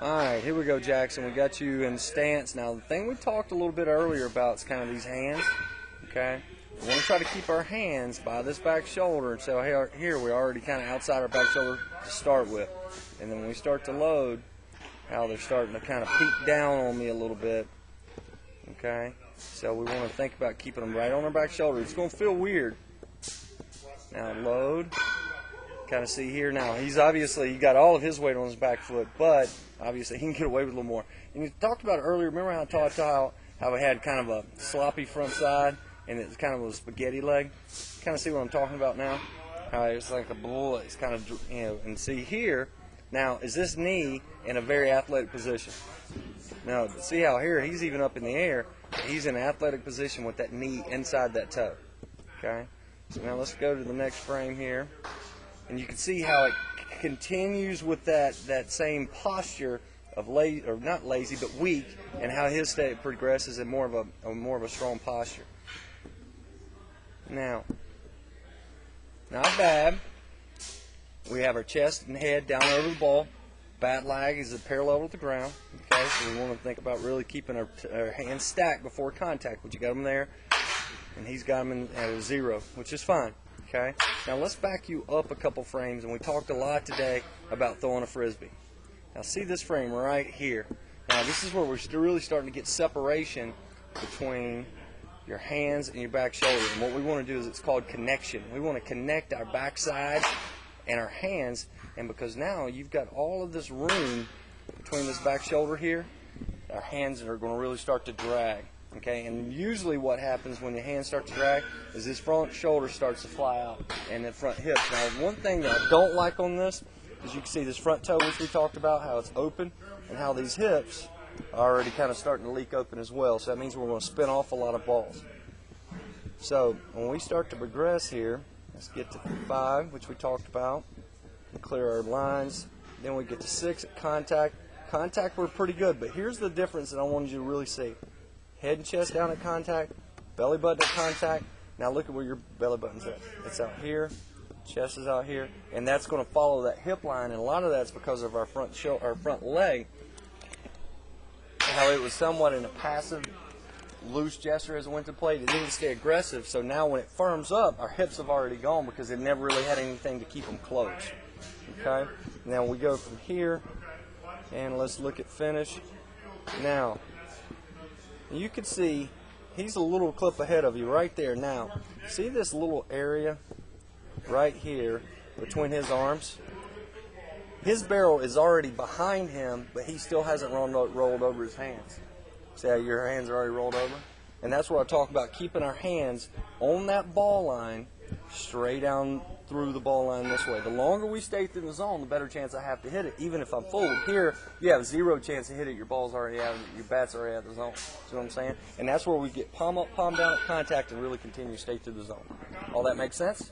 Alright, here we go, Jackson. We got you in stance. Now, the thing we talked a little bit earlier about is kind of these hands, okay? We want to try to keep our hands by this back shoulder. And so here we're already kind of outside our back shoulder to start with. And then when we start to load, how they're starting to kind of peek down on me a little bit, okay? So we want to think about keeping them right on our back shoulder. It's going to feel weird. Now, load. Kind of see here now, he got all of his weight on his back foot, but obviously he can get away with a little more. And you talked about it earlier, remember how I taught how it had kind of a sloppy front side and it's kind of a spaghetti leg? Kind of see what I'm talking about now? How it's like a bullet, it's kind of, and see here, now is this knee in a very athletic position? Now, see how here he's even up in the air, he's in an athletic position with that knee inside that toe, okay? So now let's go to the next frame here. And you can see how it continues with that same posture of not lazy, but weak, and how his state progresses in more of a strong posture. Now, not bad. We have our chest and head down over the ball. Bat lag is parallel with the ground. Okay, so we want to think about really keeping our hands stacked before contact. But you got them there, and he's got them at a 0, which is fine. Okay, now let's back you up a couple frames, and we talked a lot today about throwing a frisbee. Now see this frame right here. Now this is where we're really starting to get separation between your hands and your back shoulder. And what we want to do is it's called connection. We want to connect our backside and our hands, and because now you've got all of this room between this back shoulder here, our hands are going to really start to drag. Okay, and usually what happens when your hands start to drag is this front shoulder starts to fly out and the front hips. Now, one thing that I don't like on this is you can see this front toe, which we talked about, how it's open, and how these hips are already kind of starting to leak open as well. So that means we're going to spin off a lot of balls. So when we start to progress here, let's get to 5, which we talked about, and clear our lines. Then we get to 6 at contact. Contact, we're pretty good, but here's the difference that I wanted you to really see. Head and chest down at contact, belly button at contact. Now look at where your belly button's at. It's out here, chest is out here, and that's going to follow that hip line. And a lot of that's because of our front leg, how it was somewhat in a passive, loose gesture as it went to plate. It didn't stay aggressive, so now when it firms up, our hips have already gone because it never really had anything to keep them closed. Okay. Now we go from here, and let's look at finish. Now, you can see he's a little clip ahead of you right there. Now, see this little area right here between his arms? His barrel is already behind him, but he still hasn't rolled over his hands. See how your hands are already rolled over? And that's what I talk about, keeping our hands on that ball line, straight down through the ball line this way. The longer we stay through the zone, the better chance I have to hit it. Even if I'm full here, you have 0 chance to hit it. Your ball's already out, your bat's already out of the zone. See what I'm saying? And that's where we get palm up, palm down at contact and really continue to stay through the zone. All that makes sense?